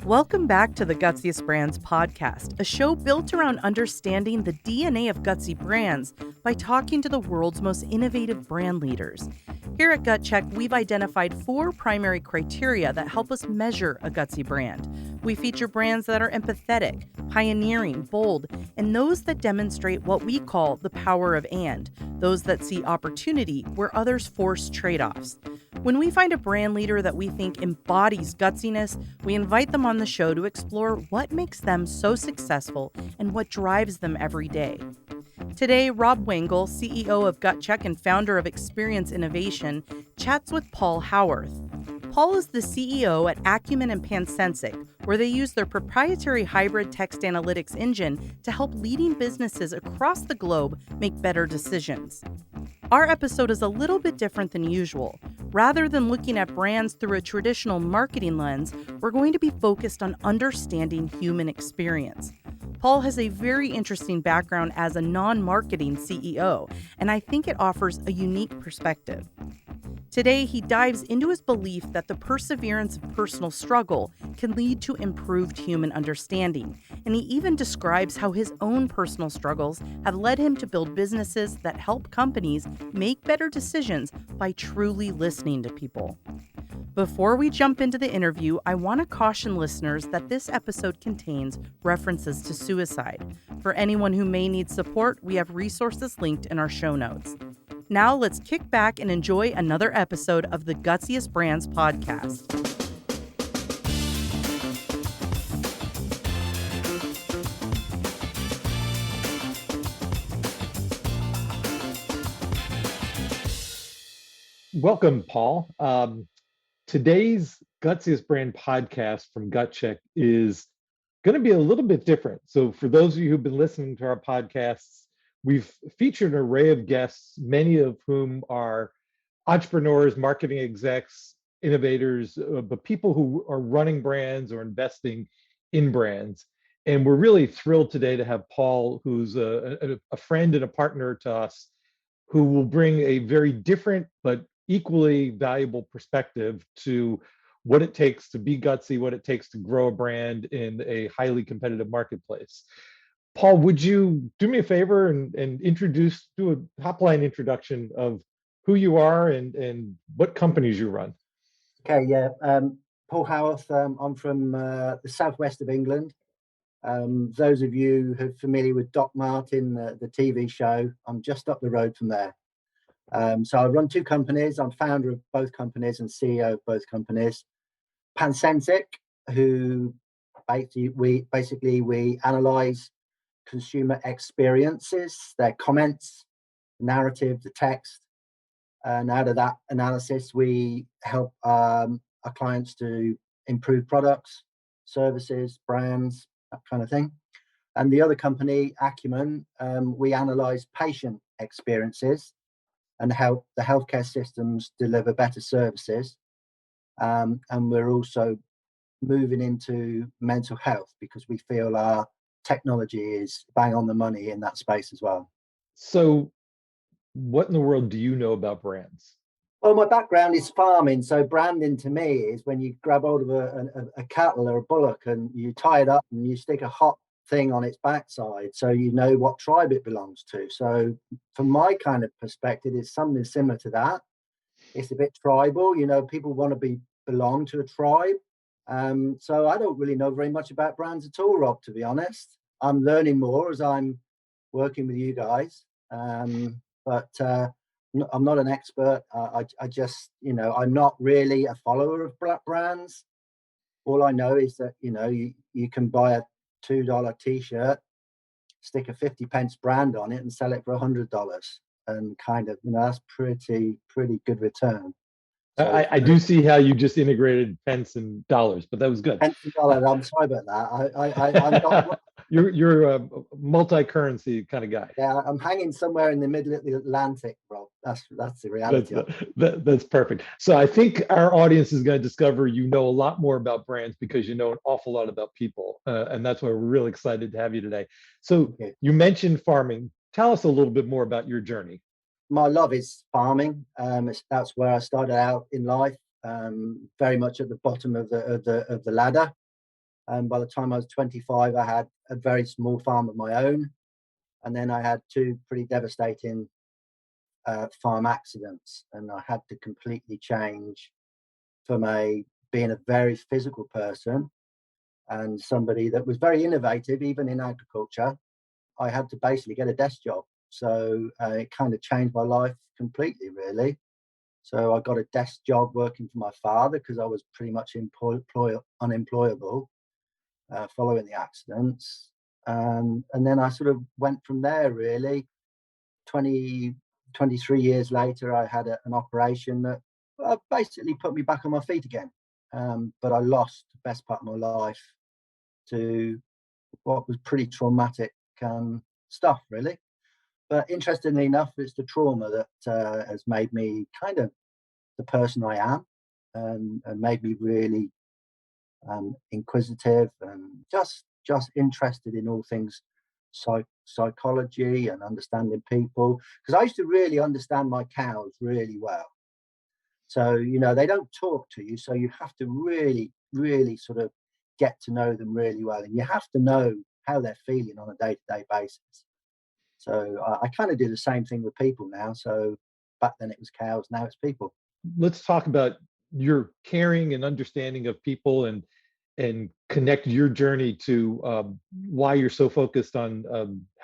Welcome back to the Gutsiest Brands podcast, a show built around understanding the DNA of Gutsy brands by talking to the world's most innovative brand leaders. Here at GutCheck, we've identified 4 primary criteria that help us measure a Gutsy brand. We feature brands that are empathetic, pioneering, bold, and those that demonstrate what we call the power of and, those that see opportunity where others force trade-offs. When we find a brand leader that we think embodies gutsiness, we invite them on the show to explore what makes them so successful and what drives them every day. Today, Rob Wengel, CEO of GutCheck and founder of Experience Innovation, chats with Paul Howarth. Paul is the CEO at Akuman Pansensic, where they use their proprietary hybrid text analytics engine to help leading businesses across the globe make better decisions. Our episode is a little bit different than usual. Rather than looking at brands through a traditional marketing lens, we're going to be focused on understanding human experience. Paul has a very interesting background as a non-marketing CEO, and I think it offers a unique perspective. Today, he dives into his belief that the perseverance of personal struggle can lead to improved human understanding, and he even describes how his own personal struggles have led him to build businesses that help companies make better decisions by truly listening to people. Before we jump into the interview, I want to caution listeners that this episode contains references to suicide. For anyone who may need support, we have resources linked in our show notes. Now let's kick back and enjoy another episode of the Gutsiest Brands podcast. Welcome, Paul. Today's Gutsiest Brand podcast from GutCheck is going to be a little bit different. So for those of you who've been listening to our podcasts, we've featured an array of guests, many of whom are entrepreneurs, marketing execs, innovators, but people who are running brands or investing in brands. And we're really thrilled today to have Paul, who's a friend and a partner to us, who will bring a very different but equally valuable perspective to what it takes to be gutsy, what it takes to grow a brand in a highly competitive marketplace. Paul, would you do me a favor and do a top-line introduction of who you are and what companies you run? Okay, yeah. Paul Howarth, I'm from the southwest of England. Those of you who are familiar with Doc Martin, the TV show, I'm just up the road from there. So I run 2 companies. I'm founder of both companies and CEO of both companies. Pansensic, who basically we analyze consumer experiences, their comments, narrative, the text, and out of that analysis, we help our clients to improve products, services, brands, that kind of thing. And the other company, Akuman, we analyze patient experiences and help the healthcare systems deliver better services. And we're also moving into mental health because we feel our technology is bang on the money in that space as well. So what in the world do you know about brands? Well, my background is farming. So branding to me is when you grab hold of a cattle or a bullock and you tie it up and you stick a hot thing on its backside so you know what tribe it belongs to. So from my kind of perspective, it's something similar to that. It's a bit tribal, people want to belong to a tribe. So I don't really know very much about brands at all, Rob, to be honest. I'm learning more as I'm working with you guys. But I'm not an expert. I just, I'm not really a follower of brands. All I know is that, you can buy a $2 t-shirt, stick a 50 pence brand on it and sell it for $100. And kind of, that's pretty good return. So, I do see how you just integrated pence and dollars, but that was good. Pence and dollars, I'm sorry about that. I'm not. You're a multi-currency kind of guy. Yeah, I'm hanging somewhere in the middle of the Atlantic, Rob. That's the reality. That's perfect. So I think our audience is going to discover you know a lot more about brands because you know an awful lot about people, and that's why we're really excited to have you today. So You mentioned farming. Tell us a little bit more about your journey. My love is farming. That's where I started out in life. Very much at the bottom of the ladder. And by the time I was 25, I had a very small farm of my own. And then I had two pretty devastating farm accidents. And I had to completely change from being a very physical person and somebody that was very innovative, even in agriculture. I had to basically get a desk job. So it kind of changed my life completely, really. So I got a desk job working for my father because I was pretty much unemployable following the accidents. And then I sort of went from there, really. 23 years later, I had an operation that basically put me back on my feet again. But I lost the best part of my life to what was pretty traumatic stuff, really. But interestingly enough, it's the trauma that has made me kind of the person I am, and made me really inquisitive and just interested in all things psychology and understanding people. Because I used to really understand my cows really well. So, you know, they don't talk to you, so you have to really, really sort of get to know them really well, and you have to know how they're feeling on a day-to-day basis. So I kind of do the same thing with people now. So back then it was cows, now it's people. Let's talk about your caring and understanding of people, and connect your journey to why you're so focused on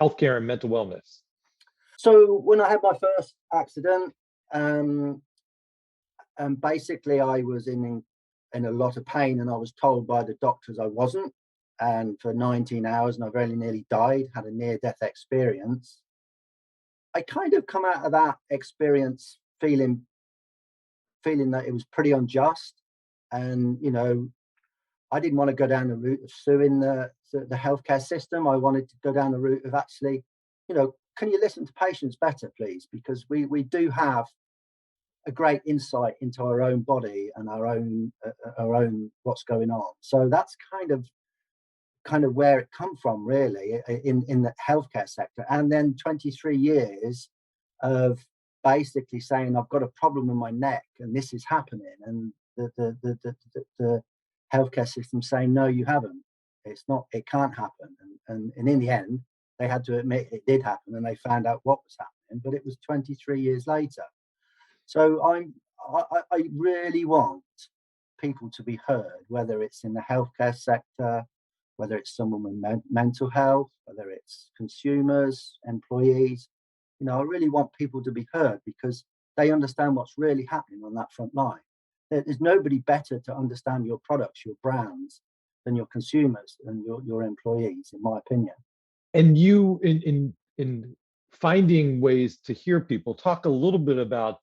healthcare and mental wellness. So when I had my first accident, basically I was in a lot of pain, and I was told by the doctors I wasn't. And for 19 hours, and I very nearly died, had a near-death experience. I kind of come out of that experience feeling that it was pretty unjust. And, you know, I didn't want to go down the route of suing the healthcare system. I wanted to go down the route of actually, you know, can you listen to patients better, please? Because we do have a great insight into our own body and our own what's going on. So that's kind of where it come from, really, in the healthcare sector. And then 23 years of basically saying I've got a problem in my neck and this is happening, and the healthcare system saying no, you haven't. It's not. It can't happen. And in the end, they had to admit it did happen, and they found out what was happening. But it was 23 years later. So I really want people to be heard, whether it's in the healthcare sector, whether it's someone with mental health, whether it's consumers, employees. You know, I really want people to be heard because they understand what's really happening on that front line. There's nobody better to understand your products, your brands, than your consumers and your employees, in my opinion. And you, in finding ways to hear people, talk a little bit about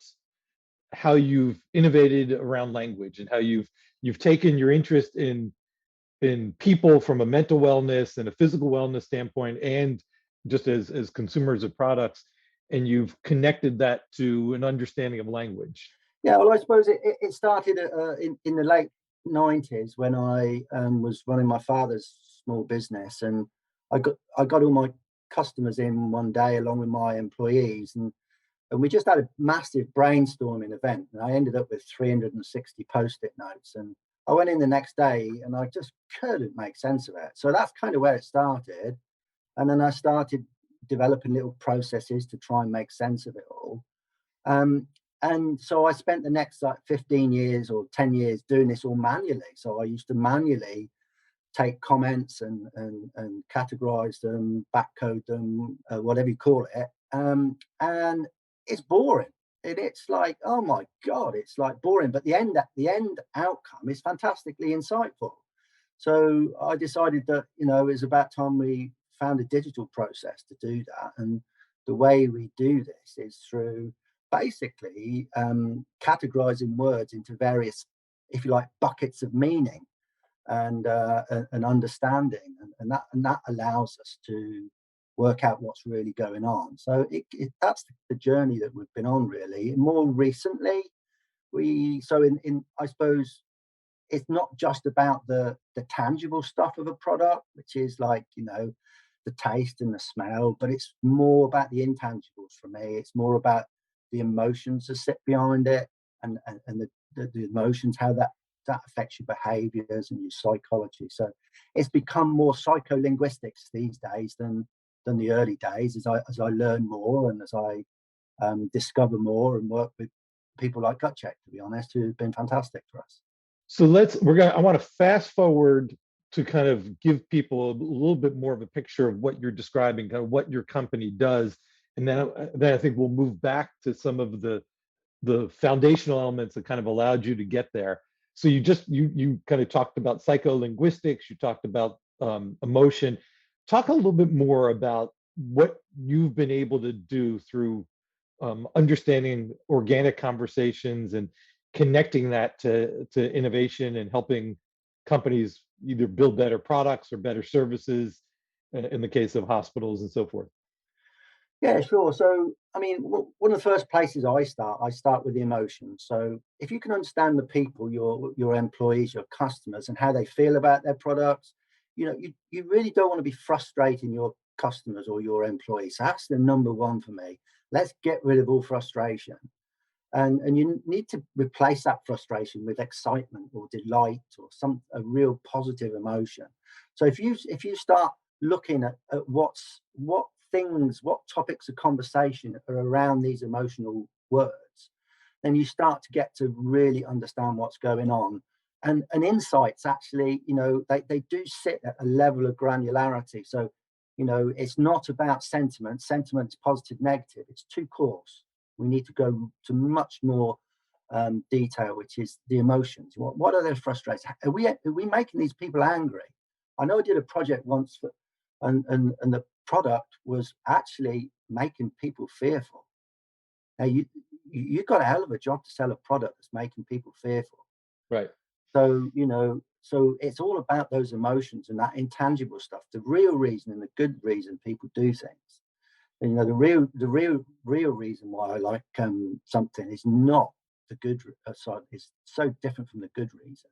how you've innovated around language, and how you've taken your interest in people from a mental wellness and a physical wellness standpoint, and just as consumers of products, and you've connected that to an understanding of language. Yeah, well, I suppose it started in the late 90s when I was running my father's small business, and I got all my customers in one day along with my employees, and we just had a massive brainstorming event, and I ended up with 360 post-it notes. And I went in the next day and I just couldn't make sense of it. So that's kind of where it started. And then I started developing little processes to try and make sense of it all. And so I spent the next 15 years or 10 years doing this all manually. So I used to manually take comments and categorize them, backcode them, whatever you call it. And it's boring. It's like, oh my God, it's like boring. But the end outcome is fantastically insightful. So I decided that, you know, it was about time we found a digital process to do that. And the way we do this is through basically categorizing words into various, if you like, buckets of meaning and understanding, and that allows us to work out what's really going on. So that's the journey that we've been on, really. More recently, I suppose it's not just about the tangible stuff of a product, which is like, you know, the taste and the smell, but it's more about the intangibles for me. It's more about the emotions that sit behind it, and the emotions, how that that affects your behaviors and your psychology. So it's become more psycholinguistics these days than the early days, as I learn more and as I discover more and work with people like GutCheck, to be honest, who've been fantastic for us. So I want to fast forward to kind of give people a little bit more of a picture of what you're describing, kind of what your company does. And then I think we'll move back to some of the foundational elements that kind of allowed you to get there. So you kind of talked about psycholinguistics, you talked about emotion. Talk a little bit more about what you've been able to do through understanding organic conversations and connecting that to innovation and helping companies either build better products or better services in the case of hospitals and so forth. Yeah, sure. So, I mean, one of the first places I start with the emotions. So if you can understand the people, your employees, your customers, and how they feel about their products, you really don't want to be frustrating your customers or your employees. So that's the number one for me. Let's get rid of all frustration. And you need to replace that frustration with excitement or delight or a real positive emotion. So if you start looking at what topics of conversation are around these emotional words, then you start to get to really understand what's going on. And insights actually, they do sit at a level of granularity. So, it's not about sentiment. Sentiment's positive, negative. It's too coarse. We need to go to much more detail, which is the emotions. What are their frustrations? Are we making these people angry? I know I did a project once, and the product was actually making people fearful. Now you've got a hell of a job to sell a product that's making people fearful. Right. So so it's all about those emotions and that intangible stuff, the real reason and the good reason people do things. And, the real reason why I like something is not the good side. It's so different from the good reason.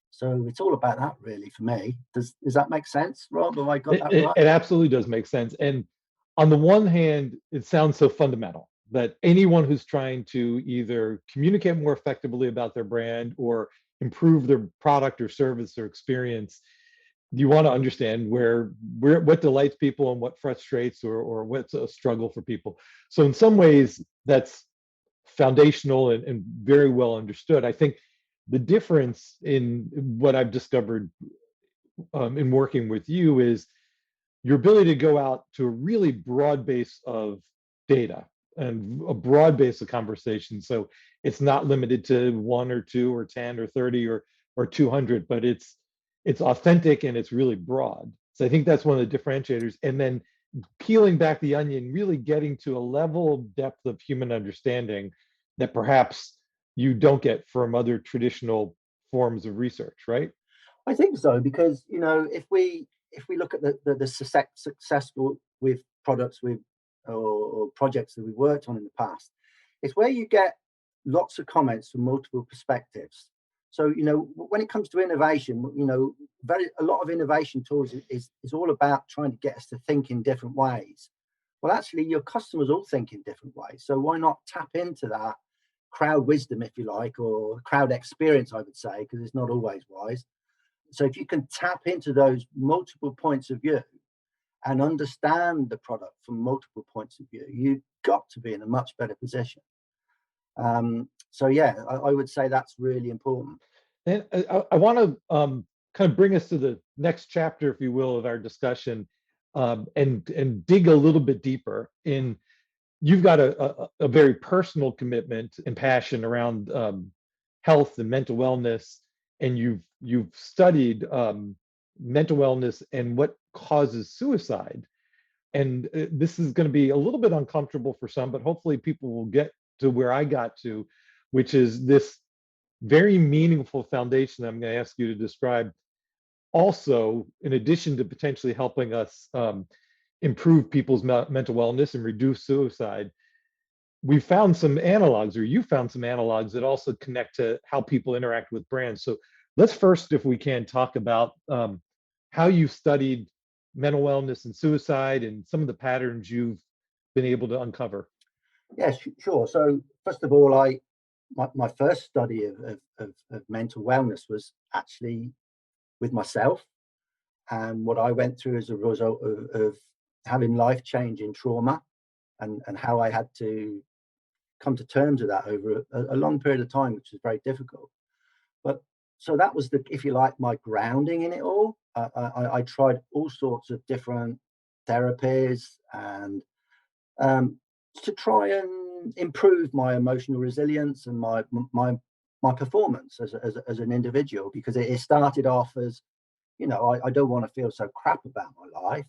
So it's all about that, really, for me. Does that make sense, Rob? Have I got that right? It absolutely does make sense. And on the one hand, it sounds so fundamental that anyone who's trying to either communicate more effectively about their brand or improve their product or service or experience, you want to understand what delights people and what frustrates or what's a struggle for people. So in some ways, that's foundational and very well understood. I think the difference in what I've discovered in working with you is your ability to go out to a really broad base of data and a broad base of conversation. So it's not limited to 1 or 2 or 10 or 30 or 200, but it's authentic and it's really broad. So I think that's one of the differentiators. And then peeling back the onion, really getting to a level of depth of human understanding that perhaps you don't get from other traditional forms of research, right? I think so, because if we look at the successful with products or projects that we've worked on in the past, it's where you get lots of comments from multiple perspectives. So when it comes to innovation, a lot of innovation tools is all about trying to get us to think in different ways. Well, actually, your customers all think in different ways. So why not tap into that crowd wisdom, if you like, or crowd experience, I would say, because it's not always wise. So if you can tap into those multiple points of view and understand the product from multiple points of view, you've got to be in a much better position. So yeah, I would say that's really important. And I want to kind of bring us to the next chapter, if you will, of our discussion, and dig a little bit deeper in. You've got a very personal commitment and passion around health and mental wellness, and you've studied mental wellness and what causes suicide. And this is going to be a little bit uncomfortable for some, but hopefully people will get to where I got to, which is this very meaningful foundation I'm going to ask you to describe. Also, in addition to potentially helping us improve people's mental wellness and reduce suicide, we found some analogs, or you found some analogs that also connect to how people interact with brands. So let's first, if we can, talk about how you studied mental wellness and suicide and some of the patterns you've been able to uncover. Yes, sure. So first of all, my first study of mental wellness was actually with myself, and what I went through as a result of having life-changing trauma, and how I had to come to terms with that over a long period of time, which was very difficult. But so that was if you like, my grounding in it all. I tried all sorts of different therapies and to try and improve my emotional resilience and my performance as an individual, because it started off as, I don't want to feel so crap about my life,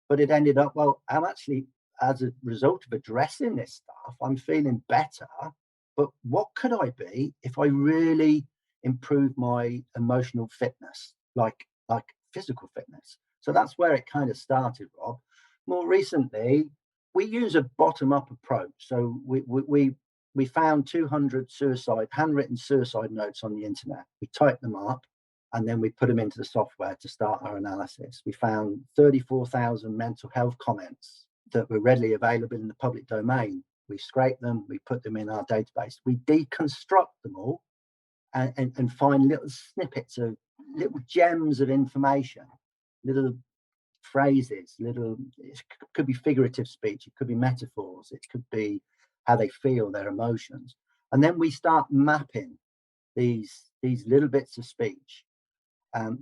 but it ended up, well, I'm actually, as a result of addressing this stuff, I'm feeling better. But what could I be if I really improve my emotional fitness, like physical fitness? So that's where it kind of started, Rob. More recently, we use a bottom-up approach. So we found 200 handwritten suicide notes on the internet. We typed them up, and then we put them into the software to start our analysis. We found 34,000 mental health comments that were readily available in the public domain. We scrape them, we put them in our database. We deconstruct them all and find little snippets of little gems of information, little phrases, it could be figurative speech, it could be metaphors, it could be how they feel, their emotions. And then we start mapping these little bits of speech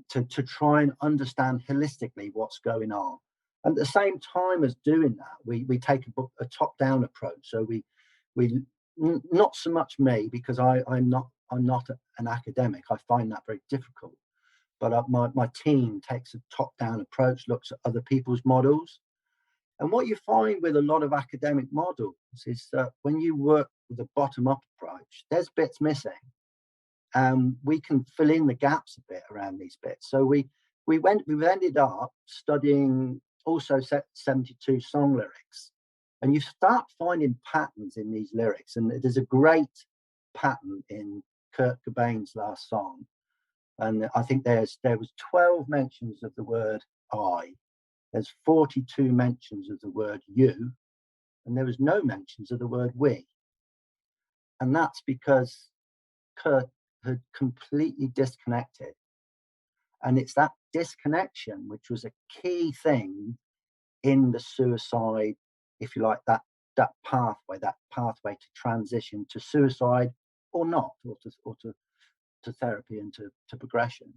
to try and understand holistically what's going on. And at the same time as doing that, we take a top-down approach. So we not so much me, because I'm not an academic. I find that very difficult. But my team takes a top-down approach, looks at other people's models. And what you find with a lot of academic models is that when you work with a bottom-up approach, there's bits missing. We can fill in the gaps a bit around these bits. So we've ended up studying also 72 song lyrics, and you start finding patterns in these lyrics. And there's a great pattern in Kurt Cobain's last song, and I think there was 12 mentions of the word I. There's 42 mentions of the word you, and there was no mentions of the word we. And that's because Kurt had completely disconnected. And it's that disconnection which was a key thing in the suicide, if you like, that pathway to transition to suicide or not, or to therapy and to progression.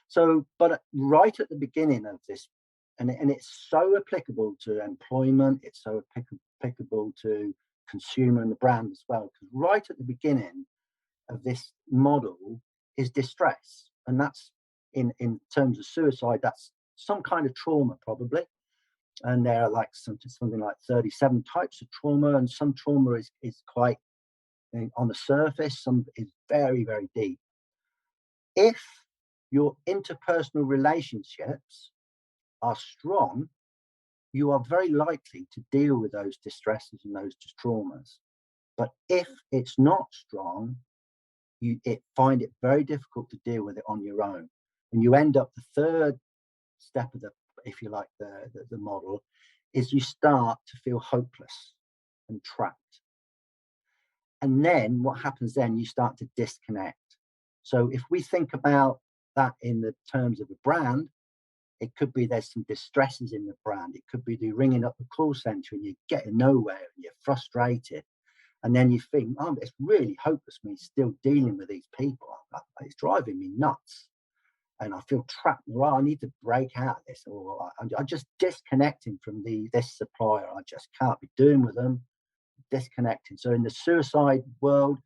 So, but right at the beginning of this, and it's so applicable to employment, it's so applicable to consumer and the brand as well, because right at the beginning of this model is distress. And that's in terms of suicide, that's some kind of trauma probably. And there are like something like 37 types of trauma, and some trauma is quite on the surface, some is very, very deep. If your interpersonal relationships are strong, you are very likely to deal with those distresses and those traumas. But if it's not strong, you find it very difficult to deal with it on your own. And you end up, the third step of the, if you like, the model, is you start to feel hopeless and trapped. And then what happens then, you start to disconnect. So if we think about that in the terms of a brand, it could be there's some distresses in the brand. It could be the ringing up the call center and you're getting nowhere and you're frustrated. And then you think, oh, it's really hopeless me still dealing with these people. It's driving me nuts. And I feel trapped. Well, I need to break out of this, or I'm just disconnecting from this supplier. I just can't be doing with them. Disconnecting. So in the suicide world,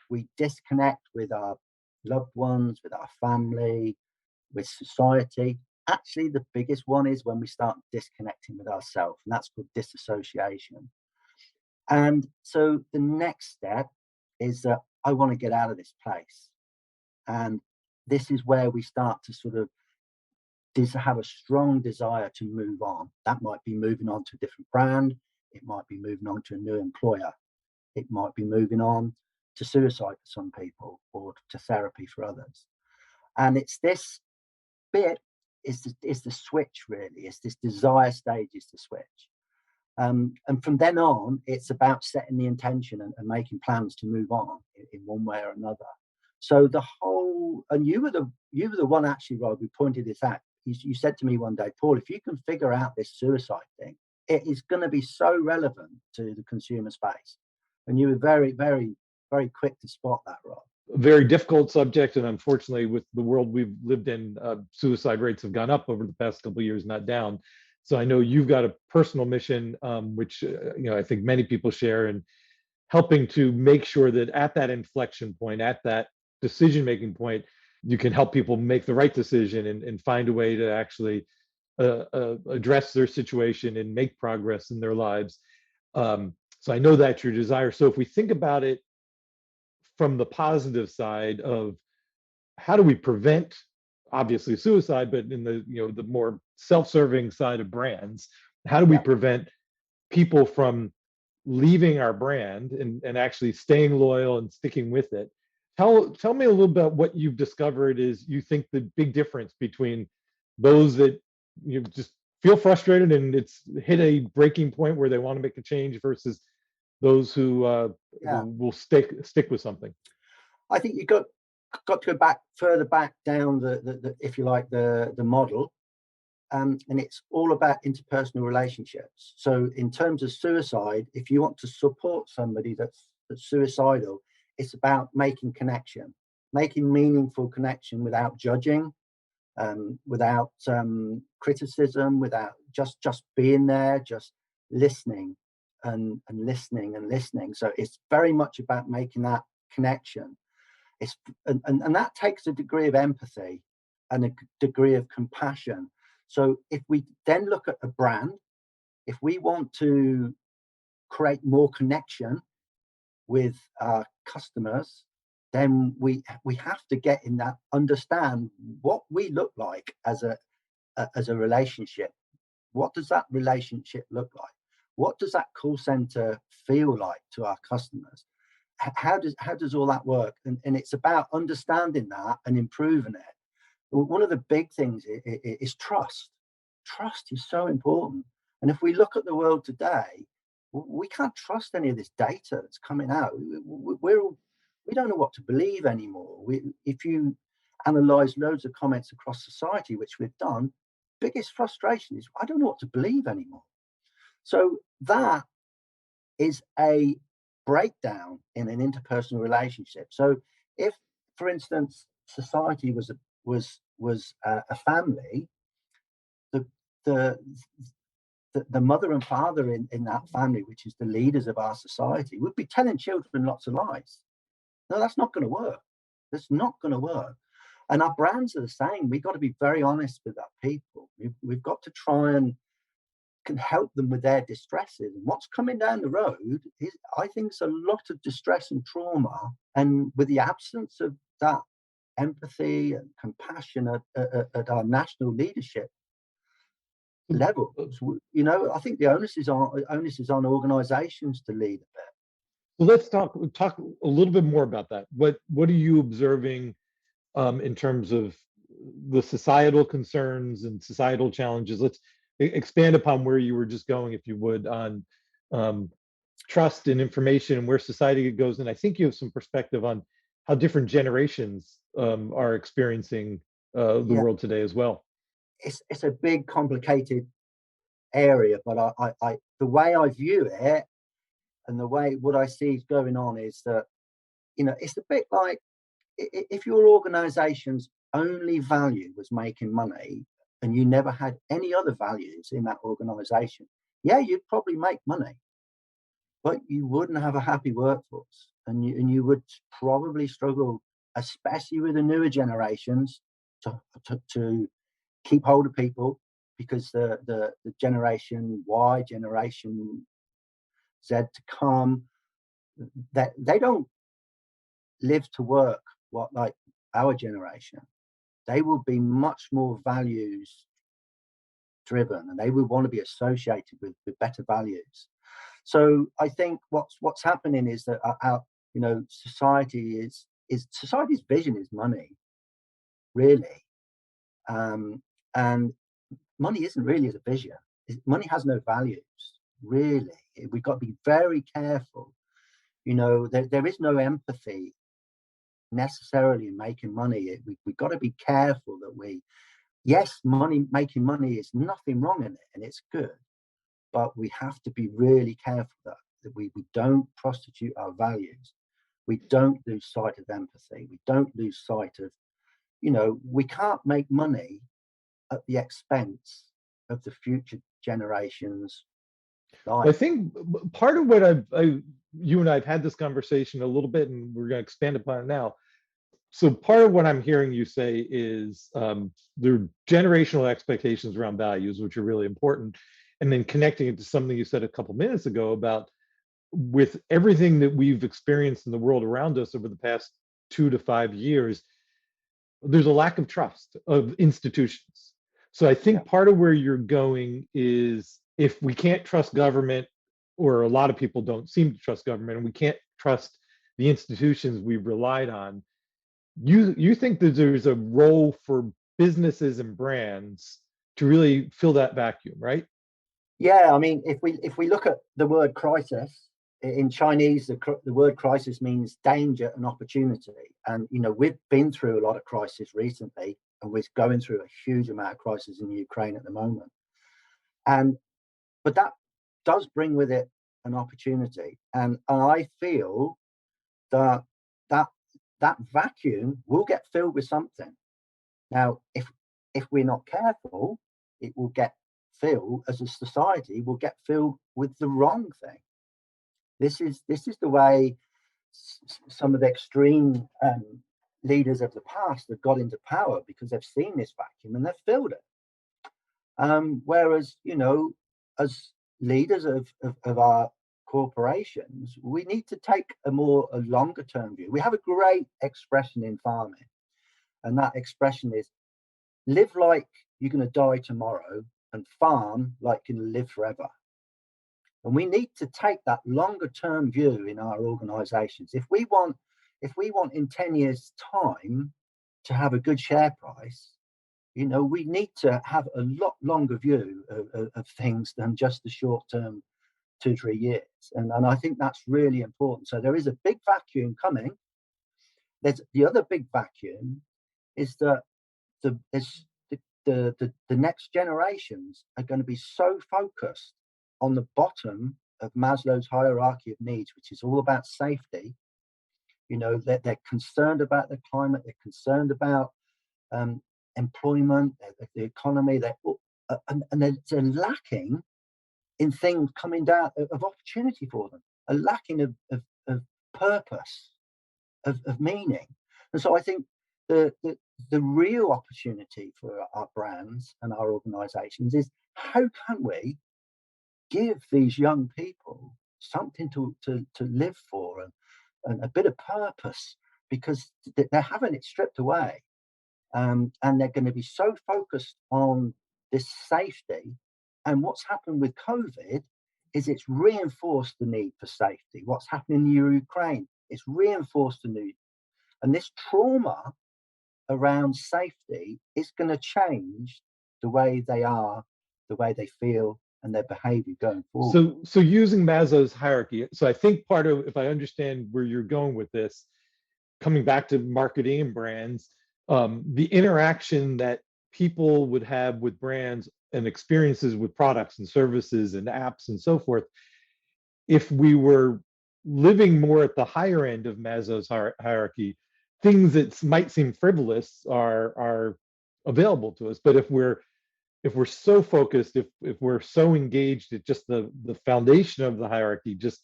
we disconnect with our loved ones, with our family, with society. Actually, the biggest one is when we start disconnecting with ourselves, and that's called disassociation. And so the next step is that I want to get out of this place. And this is where we start to sort of have a strong desire to move on. That might be moving on to a different brand. It might be moving on to a new employer. It might be moving on to suicide for some people, or to therapy for others. And it's this bit is the switch, really. It's this desire stage is the switch. And from then on, it's about setting the intention and making plans to move on in one way or another. So the whole, and you were the one actually, Rob, who pointed this out. You said to me one day, Paul, if you can figure out this suicide thing, it is going to be so relevant to the consumer space. And you were very, very, very quick to spot that, Rob. A very difficult subject, and unfortunately, with the world we've lived in, suicide rates have gone up over the past couple of years, not down. So I know you've got a personal mission, which I think many people share, in helping to make sure that at that inflection point, at that decision-making point, you can help people make the right decision and find a way to actually address their situation and make progress in their lives. So I know that's your desire. So if we think about it from the positive side of how do we prevent, obviously, suicide, but in the more self-serving side of brands, how do we prevent people from leaving our brand and actually staying loyal and sticking with it? Tell me a little bit about what you've discovered is you think the big difference between those that you just feel frustrated and it's hit a breaking point where they want to make a change versus those who will stick with something. I think you got to go back further back down the if you like the model, and it's all about interpersonal relationships. So in terms of suicide, if you want to support somebody that's suicidal, it's about making connection, making meaningful connection without judging, without criticism, without just being there, just listening and listening and listening. So it's very much about making that connection. And that takes a degree of empathy and a degree of compassion. So if we then look at a brand, if we want to create more connection with our customers, then we have to get in that, understand what we look like as a relationship. What does that relationship look like? What does that call center feel like to our customers? How does all that work? And it's about understanding that and improving it. One of the big things is trust. Trust is so important. And if we look at the world today, we can't trust any of this data that's coming out. We don't know what to believe anymore. If you analyze loads of comments across society, which we've done, biggest frustration is I don't know what to believe anymore. So that is a breakdown in an interpersonal relationship. So if, for instance, society was a family, the mother and father in that family, which is the leaders of our society, would be telling children lots of lies. No, that's not going to work. That's not going to work. And our brands are the same. We've got to be very honest with our people. We've got to try and can help them with their distresses. And what's coming down the road is, I think, it's a lot of distress and trauma. And with the absence of that empathy and compassion at our national leadership levels, I think the onus is on organizations to lead a bit. Well, let's talk a little bit more about that. What are you observing in terms of the societal concerns and societal challenges? Let's expand upon where you were just going, if you would, on trust and information and where society goes. And I think you have some perspective on how different generations are experiencing the world today as well. It's a big, complicated area, but I the way I view it and the way what I see is going on is that, it's a bit like if your organization's only value was making money and you never had any other values in that organization, you'd probably make money, but you wouldn't have a happy workforce, and you would probably struggle, especially with the newer generations, to keep hold of people, because the generation Y, generation Z to come, that they don't live to work like our generation. They will be much more values driven, and they will want to be associated with better values. So I think what's happening is that our society's vision is money, really, and money isn't really a vision. Money has no values. really. We've got to be very careful. There is no empathy necessarily in making money. We've got to be careful that yes, making money is nothing wrong in it, and it's good, but we have to be really careful that we don't prostitute our values. We don't lose sight of empathy. We don't lose sight of, we can't make money at the expense of the future generations' lives. I think part of what you and I have had this conversation a little bit, and we're going to expand upon it now. So part of what I'm hearing you say is there are generational expectations around values, which are really important. And then connecting it to something you said a couple minutes ago about with everything that we've experienced in the world around us over the past 2 to 5 years, there's a lack of trust of institutions. So I think part of where you're going is if we can't trust government, or a lot of people don't seem to trust government, and we can't trust the institutions we've relied on, you think that there's a role for businesses and brands to really fill that vacuum, right? Yeah, I mean, if we look at the word crisis in Chinese, the word crisis means danger and opportunity. And we've been through a lot of crisis recently, and we're going through a huge amount of crisis in Ukraine at the moment. But that does bring with it an opportunity, and I feel that vacuum will get filled with something. Now, if we're not careful, it will get filled, as a society, will get filled with the wrong thing. This is the way some of the extreme leaders of the past have got into power, because they've seen this vacuum and they've filled it. Whereas, as leaders of our corporations, we need to take a longer term view. We have a great expression in farming, and that expression is live like you're going to die tomorrow and farm like you're going to live forever. And we need to take that longer term view in our organizations. If we want in 10 years time to have a good share price, we need to have a lot longer view of things than just the short term 2-3 years. And I think that's really important. So there is a big vacuum coming. There's the other big vacuum is that the next generations are going to be so focused on the bottom of Maslow's hierarchy of needs, which is all about safety. They're concerned about the climate, they're concerned about employment, the economy, and they're lacking in things coming down of opportunity for them, a lacking of purpose, of meaning. And so I think the real opportunity for our brands and our organizations is, how can we give these young people something to live for and a bit of purpose, because they're having it stripped away. And they're going to be so focused on this safety. And what's happened with COVID is it's reinforced the need for safety. What's happening in Ukraine, it's reinforced the need. And this trauma around safety is going to change the way they are, the way they feel, and their behavior going forward. So using Maslow's hierarchy, so I think part of, if I understand where you're going with this, coming back to marketing and brands, the interaction that people would have with brands and experiences with products and services and apps and so forth, if we were living more at the higher end of Maslow's hierarchy, things that might seem frivolous are available to us. But if we're so focused, if we're so engaged at just the foundation of the hierarchy, just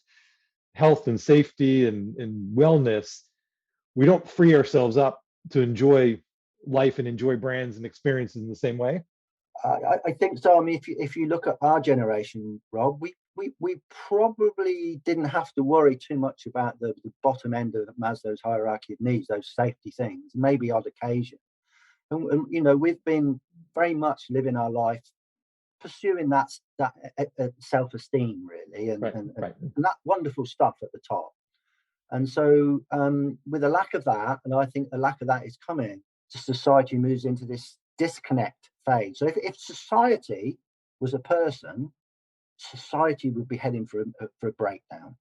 health and safety and wellness, we don't free ourselves up to enjoy life and enjoy brands and experiences in the same way. I think so. I mean, if you look at our generation, Rob, we probably didn't have to worry too much about the bottom end of Maslow's hierarchy of needs, those safety things, maybe odd occasion. And we've been very much living our life pursuing that self-esteem, really, and that wonderful stuff at the top. And so with a lack of that, and I think the lack of that is coming, society moves into this disconnect phase. So if society was a person, society would be heading for a breakdown,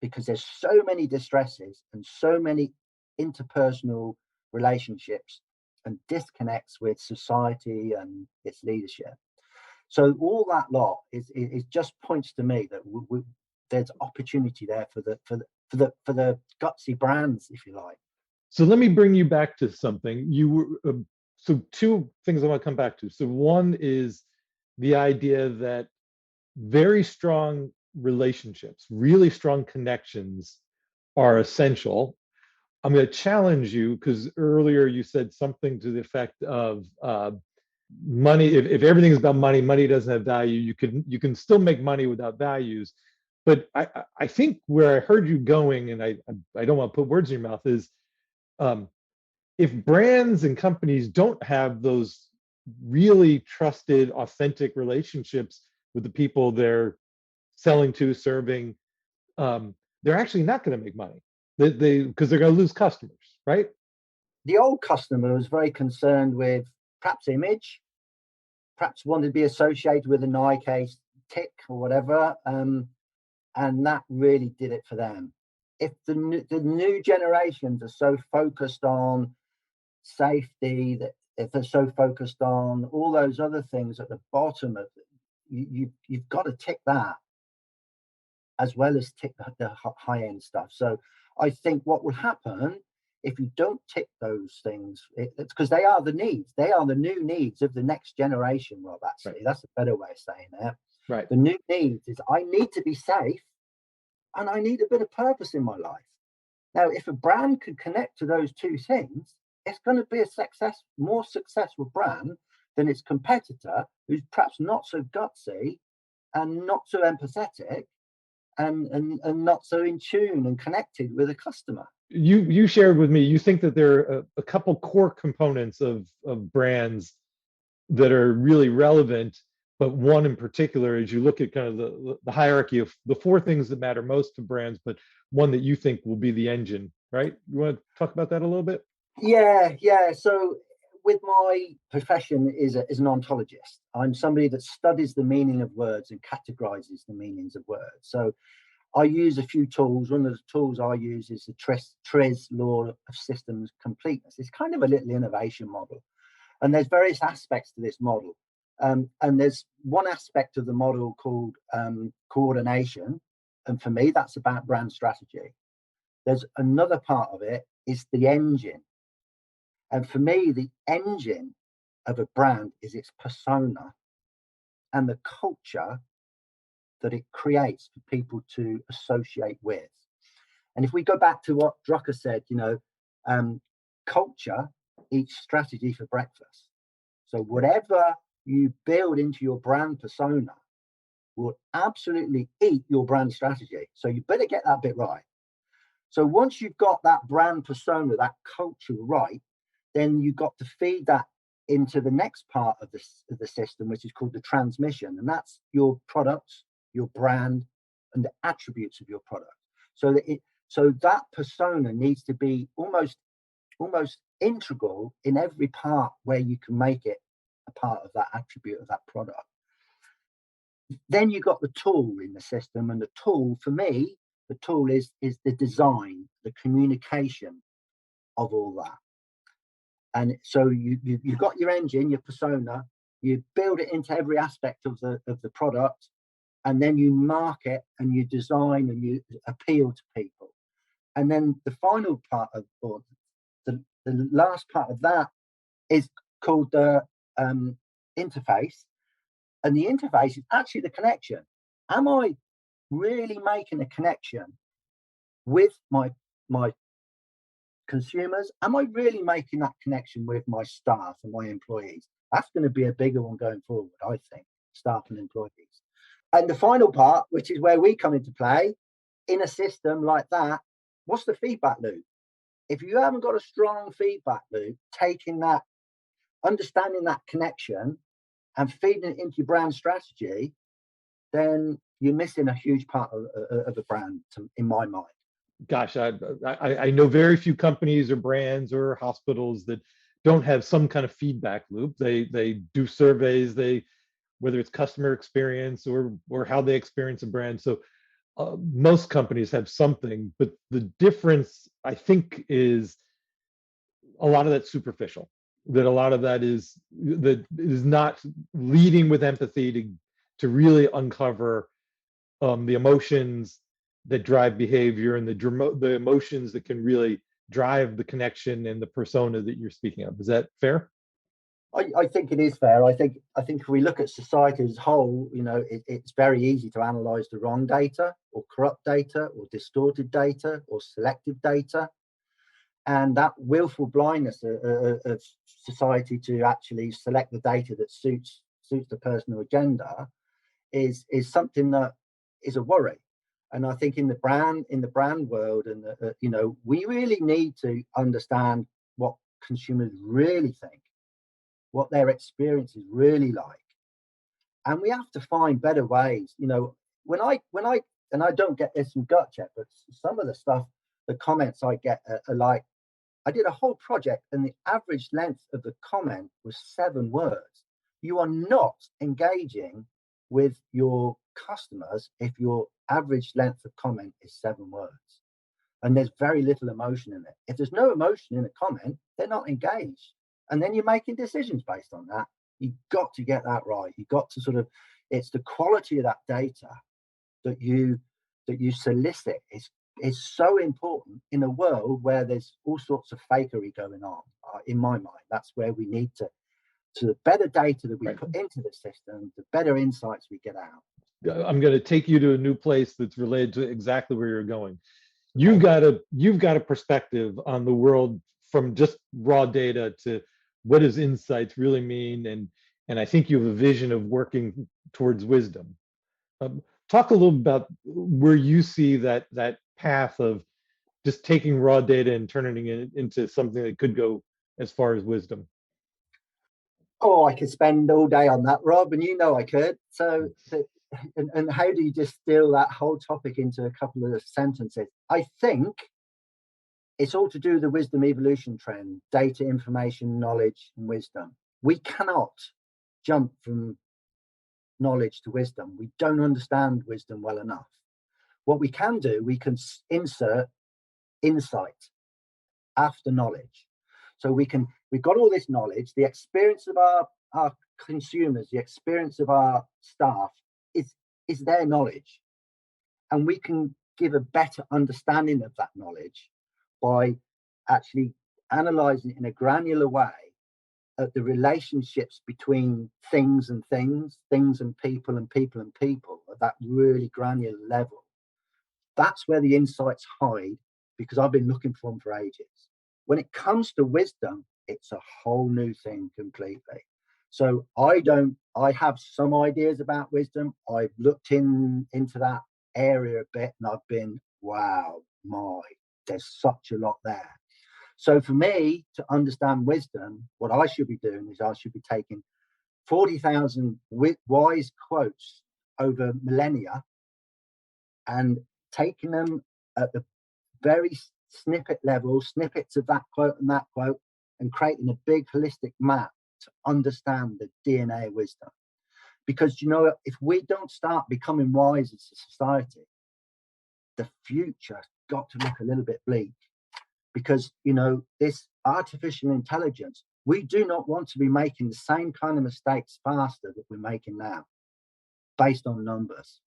because there's so many distresses and so many interpersonal relationships and disconnects with society and its leadership. So all that lot is just points to me that there's opportunity there for the gutsy brands, if you like. So let me bring you back to something. You were so two things I want to come back to. So one is the idea that very strong relationships, really strong connections are essential. I'm going to challenge you because earlier you said something to the effect of money. If everything is about money, money doesn't have value. You can still make money without values. But I think where I heard you going, and I don't want to put words in your mouth, is if brands and companies don't have those really trusted, authentic relationships with the people they're selling to, serving, they're actually not going to make money. Because they're going to lose customers, right? The old customer was very concerned with perhaps image, perhaps wanted to be associated with a Nike tick or whatever, and that really did it for them. If the new generations are so focused on safety, that if they're so focused on all those other things at the bottom of it, you've got to tick that as well as tick the high-end stuff. So I think what will happen if you don't tick those things, it's because they are the needs. They are the new needs of the next generation, Rob, actually. Right. That's a better way of saying it. Right. The new needs is I need to be safe and I need a bit of purpose in my life. Now, if a brand could connect to those two things, it's going to be a more successful brand than its competitor, who's perhaps not so gutsy and not so empathetic and not so in tune and connected with a customer. You shared with me, you think that there are a couple core components of brands that are really relevant, but one in particular, as you look at kind of the hierarchy of the four things that matter most to brands, but one that you think will be the engine, right? You want to talk about that a little bit? Yeah. So with my profession is an ontologist. I'm somebody that studies the meaning of words and categorizes the meanings of words. So I use a few tools. One of the tools I use is the TRIZ law of systems completeness. It's kind of a little innovation model. And there's various aspects to this model. And there's one aspect of the model called coordination. And for me, that's about brand strategy. There's another part of it is the engine. And for me, the engine of a brand is its persona and the culture that it creates for people to associate with. And if we go back to what Drucker said, culture eats strategy for breakfast. So whatever you build into your brand persona will absolutely eat your brand strategy. So you better get that bit right. So once you've got that brand persona, that culture right, then you've got to feed that into the next part of the system, which is called the transmission. And that's your products, your brand, and the attributes of your product. So that persona needs to be almost integral in every part where you can make it a part of that attribute of that product. Then you got the tool in the system, and the tool for me, the tool is the design, the communication of all that. And so you've got your engine, your persona, you build it into every aspect of the product, and then you market and you design and you appeal to people. And then the final part of, or the last part of that is called the interface. And the interface is actually the connection. Am I really making a connection with my consumers? Am I really making that connection with my staff and my employees? That's going to be a bigger one going forward, I think, staff and employees. And the final part, which is where we come into play, in a system like that, what's the feedback loop? If you haven't got a strong feedback loop, taking that, understanding that connection and feeding it into your brand strategy, then you're missing a huge part of a brand, in my mind. Gosh, I know very few companies or brands or hospitals that don't have some kind of feedback loop. They do surveys, they whether it's customer experience or how they experience a brand. So most companies have something, but the difference, I think, is a lot of that's superficial. That a lot of that is not leading with empathy to really uncover the emotions that drive behavior and the emotions that can really drive the connection and the persona that you're speaking of. Is that fair? I think it is fair. I think if we look at society as a whole, it's very easy to analyze the wrong data or corrupt data or distorted data or selective data. And that willful blindness of society to actually select the data that suits the personal agenda is something that is a worry. And I think in the brand world, and we really need to understand what consumers really think, what their experience is really like, and we have to find better ways. When I and I don't get this from GutCheck, but some of the stuff, the comments I get are like, I did a whole project and the average length of the comment was 7 words. You are not engaging with your customers if your average length of comment is 7 words. And there's very little emotion in it. If there's no emotion in a comment, they're not engaged. And then you're making decisions based on that. You've got to get that right. You've got to it's the quality of that data that you solicit is so important in a world where there's all sorts of fakery going on. In my mind, that's where we need to the better data that we put into the system, the better insights we get out. I'm going to take you to a new place that's related to exactly where you're going. You've got a perspective on the world from just raw data to what does insights really mean, and I think you have a vision of working towards wisdom. Talk a little about where you see that path of just taking raw data and turning it into something that could go as far as wisdom. Oh, I could spend all day on that, Rob, and I could. So, and how do you distill that whole topic into a couple of sentences? I think it's all to do with the wisdom evolution trend, data, information, knowledge, and wisdom. We cannot jump from knowledge to wisdom. We don't understand wisdom well enough. What we can do, we can insert insight after knowledge. So we've got all this knowledge, the experience of our consumers, the experience of our staff is their knowledge. And we can give a better understanding of that knowledge by actually analyzing it in a granular way at the relationships between things and things and people and people and people at that really granular level. That's where the insights hide, because I've been looking for them for ages. When it comes to wisdom, it's a whole new thing completely. So I have some ideas about wisdom. I've looked into that area a bit, and I've been, wow, there's such a lot there. So for me to understand wisdom, what I should be doing is I should be taking 40,000 wise quotes over millennia and taking them at the very snippet level, snippets of that quote, and creating a big holistic map to understand the DNA of wisdom. Because, if we don't start becoming wise as a society, the future's got to look a little bit bleak. Because, this artificial intelligence, we do not want to be making the same kind of mistakes faster that we're making now, based on numbers.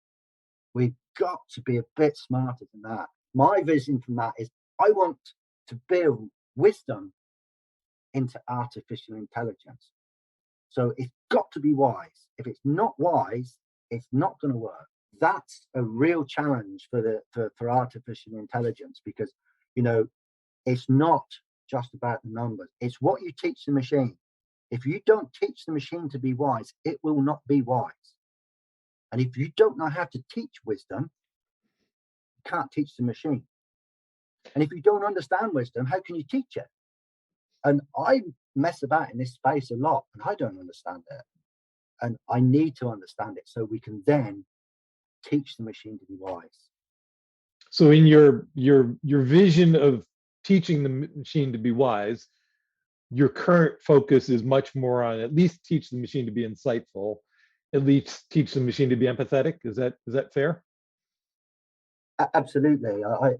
We've got to be a bit smarter than that. My vision from that is I want to build wisdom into artificial intelligence. So it's got to be wise. If it's not wise, it's not going to work. That's a real challenge for artificial intelligence, because, it's not just about the numbers. It's what you teach the machine. If you don't teach the machine to be wise, it will not be wise. And if you don't know how to teach wisdom, you can't teach the machine. And if you don't understand wisdom, how can you teach it? And I mess about in this space a lot, and I don't understand it. And I need to understand it so we can then teach the machine to be wise. So in your vision of teaching the machine to be wise, your current focus is much more on at least teach the machine to be insightful, at least teach the machine to be empathetic. Is that fair? Absolutely. I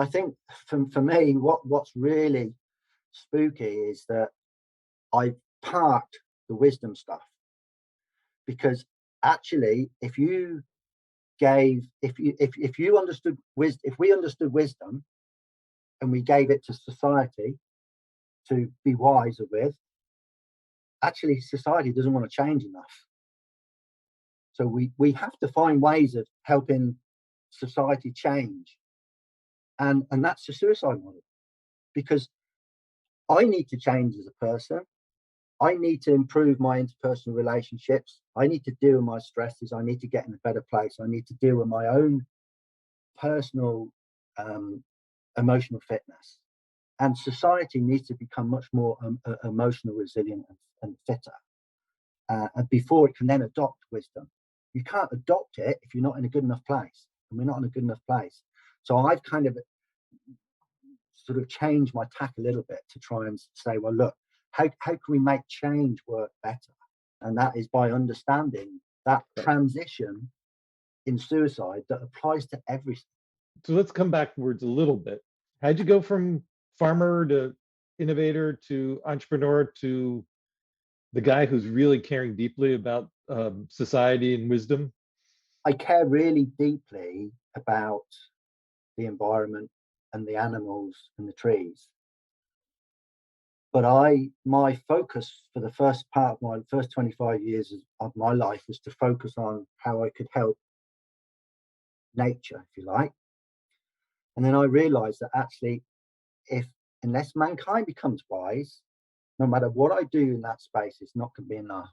think for me, what's really spooky is that I parked the wisdom stuff, because actually, if we understood wisdom and we gave it to society to be wiser with, actually society doesn't want to change enough. So we have to find ways of helping society change, and that's the suicide model, because I need to change as a person. I need to improve my interpersonal relationships. I need to deal with my stresses. I need to get in a better place. I need to deal with my own personal emotional fitness. And society needs to become much more emotional resilient and fitter before it can then adopt wisdom. You can't adopt it if you're not in a good enough place, and we're not in a good enough place. So I've kind of sort of changed my tack a little bit to try and say, well, look, how can we make change work better? And that is by understanding that transition in suicide that applies to everything. So let's come backwards a little bit. How'd you go from farmer to innovator to entrepreneur to the guy who's really caring deeply about society and wisdom? I care really deeply about the environment and the animals and the trees. But my focus for the first 25 years of my life was to focus on how I could help nature, if you like. And then I realized that actually, unless mankind becomes wise, no matter what I do in that space, it's not going to be enough.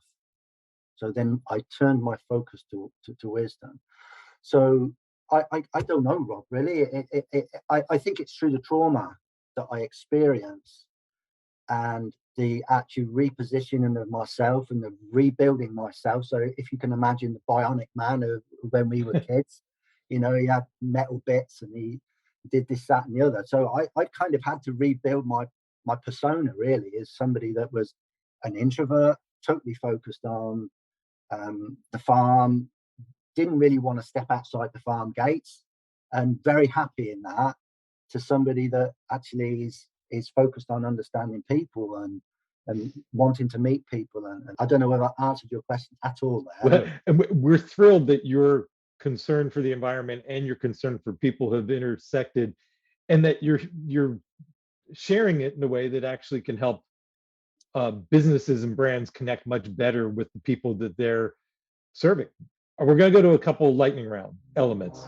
So then I turned my focus to wisdom. So I don't know, Rob, really. I think it's through the trauma that I experienced and the actual repositioning of myself and the rebuilding myself. So if you can imagine the bionic man of when we were kids, he had metal bits and he did this, that, and the other. So I kind of had to rebuild my persona, really, as somebody that was an introvert, totally focused on the farm, didn't really want to step outside the farm gates, and very happy in that, to somebody that actually is focused on understanding people and wanting to meet people. And I don't know whether I answered your question at all there. Well, and we're thrilled that you're concerned for the environment and you're concerned for people who have intersected, and that you're sharing it in a way that actually can help businesses and brands connect much better with the people that they're serving. We're going to go to a couple lightning round elements.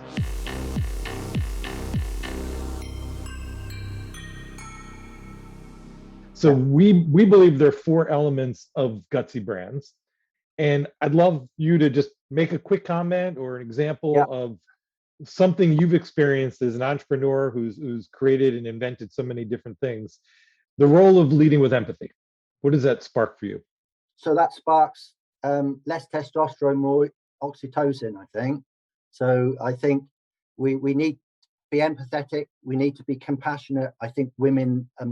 So we believe there are 4 elements of Gutsy brands, and I'd love you to just make a quick comment or an example of something you've experienced as an entrepreneur who's created and invented so many different things. The role of leading with empathy. What does that spark for you? So that sparks less testosterone, more oxytocin, I think. So I think we need to be empathetic. We need to be compassionate. I think women are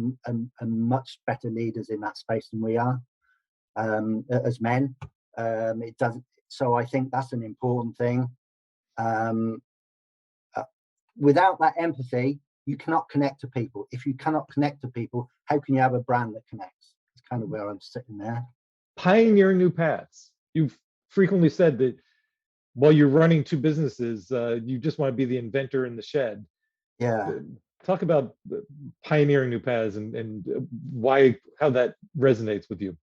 much better leaders in that space than we are as men. It doesn't. So I think that's an important thing. Without that empathy, you cannot connect to people. If you cannot connect to people, how can you have a brand that connects? It's kind of where I'm sitting there. Pioneering new paths. You've frequently said that while you're running 2 businesses, you just want to be the inventor in the shed. Yeah. Talk about pioneering new paths and how that resonates with you.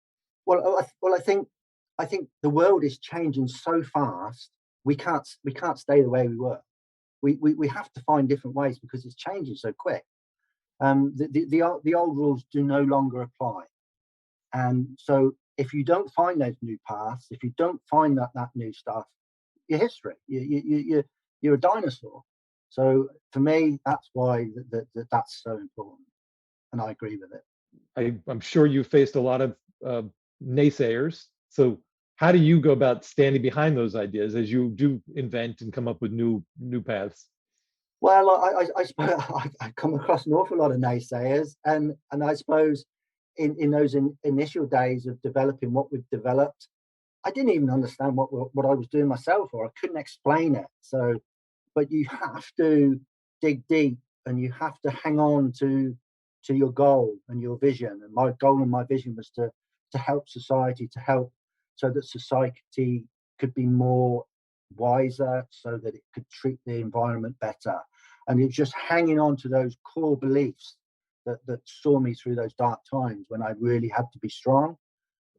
Well, I think the world is changing so fast. We can't stay the way we were. We have to find different ways because it's changing so quick. The old rules do no longer apply, and so if you don't find those new paths, if you don't find that new stuff, you're history. You're a dinosaur. So for me, that's why that's so important, and I agree with it. I'm sure you faced a lot of naysayers. So how do you go about standing behind those ideas as you do invent and come up with new paths? Well, I come across an awful lot of naysayers, and I suppose in those initial days of developing what we've developed, I didn't even understand what I was doing myself, or I couldn't explain it. So, but you have to dig deep, and you have to hang on to your goal and your vision. And my goal and my vision was to help society, to help so that society could be more wiser, so that it could treat the environment better. And it's just hanging on to those core beliefs that saw me through those dark times when I really had to be strong.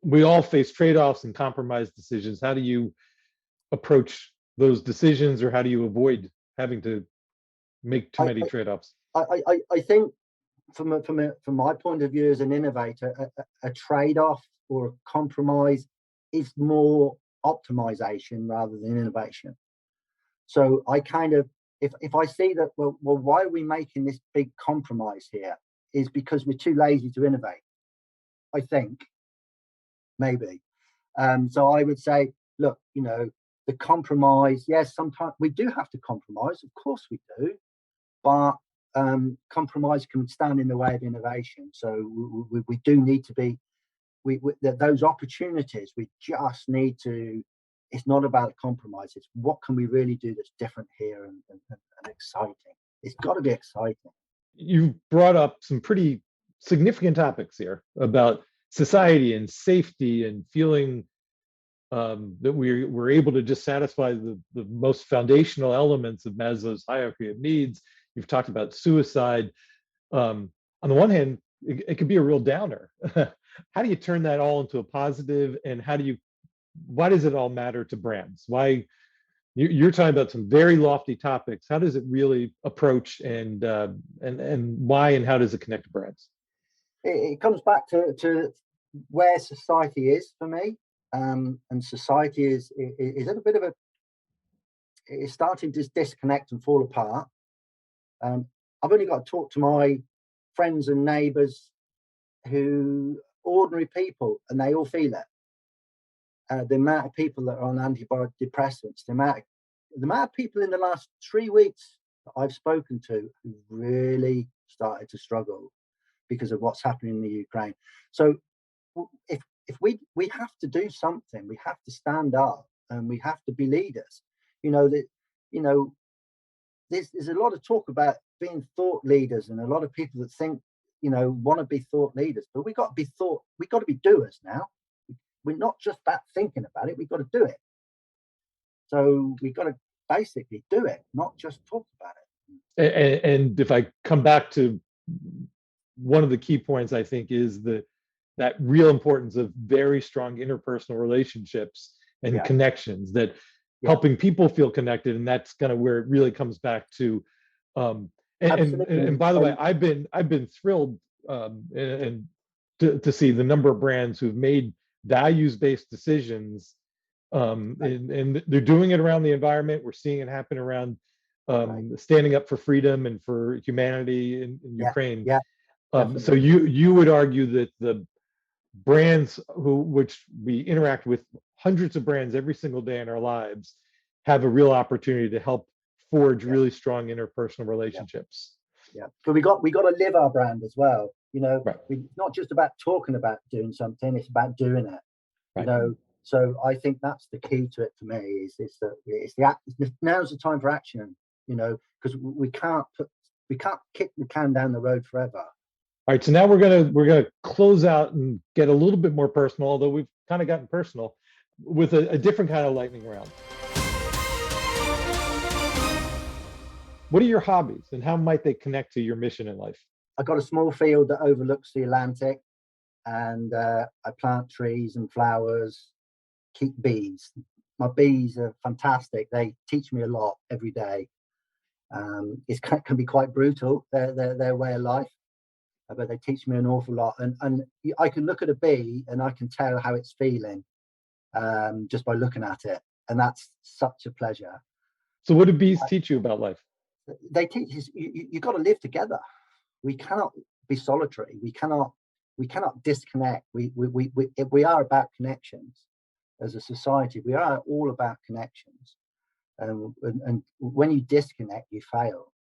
We all face trade-offs and compromise decisions. How do you approach those decisions, or how do you avoid having to make too many trade-offs? I think from my point of view as an innovator, a trade-off or a compromise is more optimization rather than innovation. So I kind of, if I see that, well, why are we making this big compromise here? Is because we're too lazy to innovate, I think, maybe. So I would say, look, the compromise, yes, sometimes we do have to compromise, of course we do, but compromise can stand in the way of innovation. So we do need to be, those opportunities, we just need to, it's not about compromise, it's what can we really do that's different here and exciting. It's got to be exciting. You brought up some pretty significant topics here about society and safety and feeling that we're able to just satisfy the most foundational elements of Maslow's hierarchy of needs. You've talked about suicide. On the one hand, it could be a real downer. How do you turn that all into a positive, and why does it all matter to brands? Why you're talking about some very lofty topics. How does it really approach, and why, and how does it connect to brands? It comes back to where society is for me, and society is at a bit of a, it's starting to disconnect and fall apart. I've only got to talk to my friends and neighbours, who ordinary people, and they all feel it. The amount of people that are on antidepressants, the amount of people in the last 3 weeks that I've spoken to who really started to struggle because of what's happening in the Ukraine. So if we have to do something, we have to stand up, and we have to be leaders. There's a lot of talk about being thought leaders, and a lot of people that think, want to be thought leaders, but we got to be doers now. We're not just about thinking about it, we've got to do it. So we've got to basically do it, not just talk about it. And if I come back to one of the key points, I think, is that real importance of very strong interpersonal relationships and connections, that helping people feel connected. And that's kind of where it really comes back to. And by the way, I've been thrilled and to see the number of brands who've made values-based decisions, and they're doing it around the environment. We're seeing it happen around standing up for freedom and for humanity in Ukraine. So you would argue that the brands which we interact with, hundreds of brands every single day in our lives, have a real opportunity to help forge really strong interpersonal relationships. But we got to live our brand as well. It's not just about talking about doing something; it's about doing it. Right. So I think that's the key to it for me. Is that now's the time for action. Because we can't kick the can down the road forever. All right, so now we're gonna close out and get a little bit more personal, although we've kind of gotten personal, with a different kind of lightning round. What are your hobbies, and how might they connect to your mission in life? I've got a small field that overlooks the Atlantic, and I plant trees and flowers, keep bees. My bees are fantastic. They teach me a lot every day. It can be quite brutal, their way of life, but they teach me an awful lot. And I can look at a bee and I can tell how it's feeling just by looking at it. And that's such a pleasure. So what do bees teach you about life? They teach us you got to live together. We cannot be solitary. We cannot disconnect. We are about connections as a society. We are all about connections. And when you disconnect, you fail.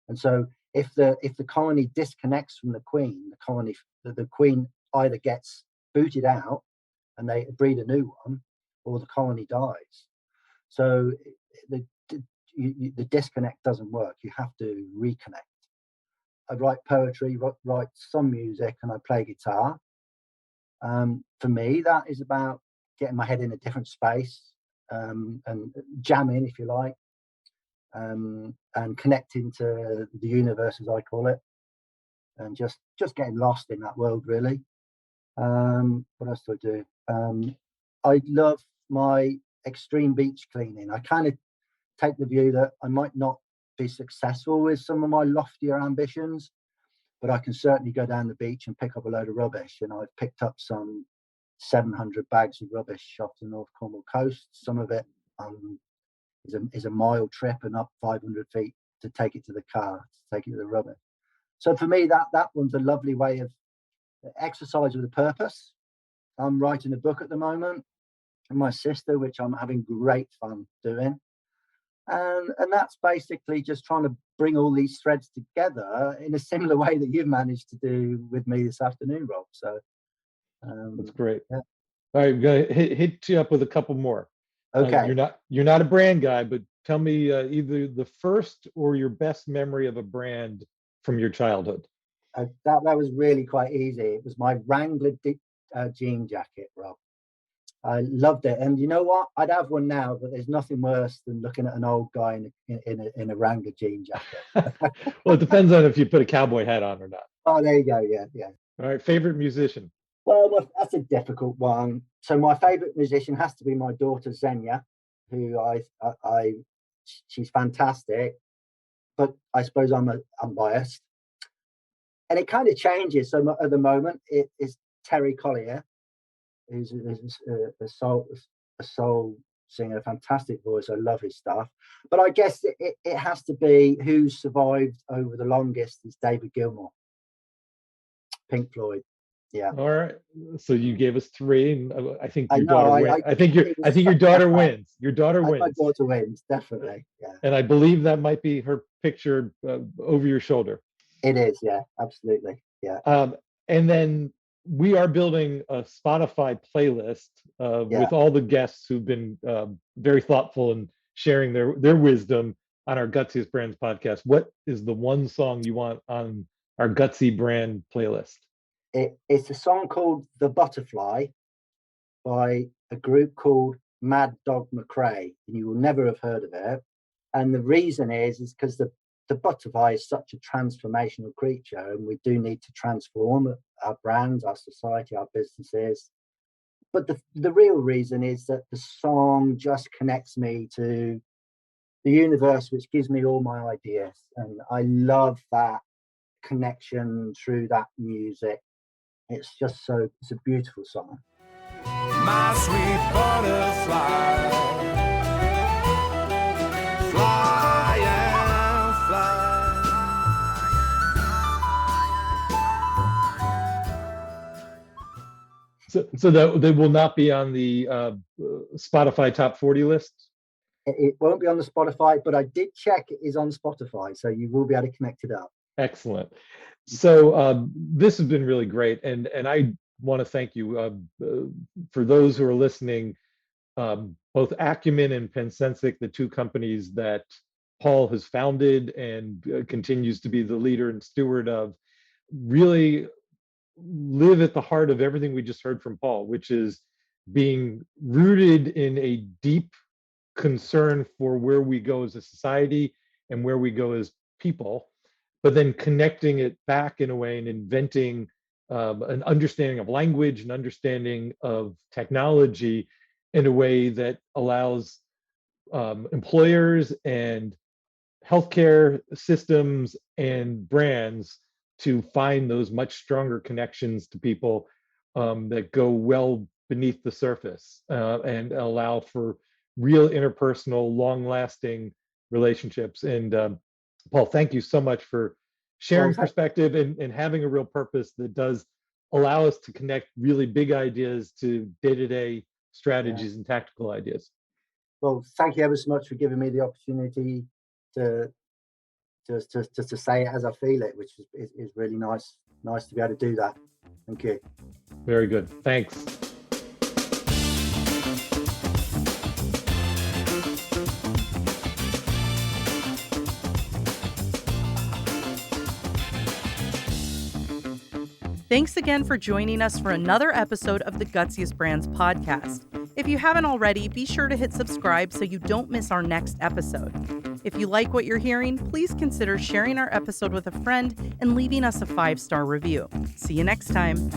And so if the colony disconnects from the queen, the queen either gets booted out and they breed a new one, or the colony dies. So the disconnect doesn't work. You have to reconnect. I write poetry, write some music, and I play guitar. For me, that is about getting my head in a different space, and jamming, if you like, and connecting to the universe, as I call it, and just getting lost in that world, really. What else do I do? I love my extreme beach cleaning. I kind of take the view that I might not be successful with some of my loftier ambitions, but I can certainly go down the beach and pick up a load of rubbish. And I've picked up some 700 bags of rubbish off the North Cornwall coast. Some of it is a mile trip and up 500 feet to take it to the car, to take it to the rubbish. So for me, that one's a lovely way of exercise with a purpose. I'm writing a book at the moment, and my sister, which I'm having great fun doing. And that's basically just trying to bring all these threads together in a similar way that you've managed to do with me this afternoon, Rob. So that's great. Yeah. All right, I'm gonna hit you up with a couple more. Okay. You're not a brand guy, but tell me either the first or your best memory of a brand from your childhood. That was really quite easy. It was my Wrangler jean jacket, Rob. I loved it, and you know what? I'd have one now, but there's nothing worse than looking at an old guy in a Wrangler jean jacket. Well, it depends on if you put a cowboy hat on or not. Oh, there you go. Yeah. All right, favorite musician. Well, that's a difficult one. So my favorite musician has to be my daughter Xenia, who she's fantastic, but I suppose I'm biased, and it kind of changes. So at the moment, it is Terry Collier, who's a soul singer, fantastic voice. I love his stuff. But I guess it has to be who's survived over the longest is David Gilmour, Pink Floyd. Yeah. All right. So you gave us three, and I think your your daughter wins. Your daughter wins. My daughter wins, definitely. Yeah. And I believe that might be her picture over your shoulder. It is. Yeah. Absolutely. Yeah. And then we are building a Spotify playlist with all the guests who've been very thoughtful and sharing their wisdom on our Gutsiest Brands podcast. What is the one song you want on our Gutsy brand playlist? It's a song called The Butterfly by a group called Mad Dog McRae, and you will never have heard of it. And the reason is because the butterfly is such a transformational creature, and we do need to transform our brands, our society, our businesses. But the real reason is that the song just connects me to the universe, which gives me all my ideas. And I love that connection through that music. It's a beautiful song. My sweet butterfly, fly and fly. So that they will not be on the Spotify top 40 list? It won't be on the Spotify, but I did check it is on Spotify, so you will be able to connect it up. Excellent. So this has been really great, and I want to thank you for those who are listening. Both Akuman and Pansensic, the two companies that Paul has founded and continues to be the leader and steward of, really live at the heart of everything we just heard from Paul, which is being rooted in a deep concern for where we go as a society and where we go as people, but then connecting it back in a way and inventing an understanding of language, an understanding of technology in a way that allows employers and healthcare systems and brands to find those much stronger connections to people that go well beneath the surface and allow for real interpersonal, long-lasting relationships. And Paul, thank you so much for sharing perspective and having a real purpose that does allow us to connect really big ideas to day-to-day strategies and tactical ideas. Well, thank you ever so much for giving me the opportunity to say it as I feel it, which is really nice to be able to do that. Thank you. Very good. Thanks. Thanks again for joining us for another episode of the Gutsiest Brands podcast. If you haven't already, be sure to hit subscribe so you don't miss our next episode. If you like what you're hearing, please consider sharing our episode with a friend and leaving us a 5-star review. See you next time.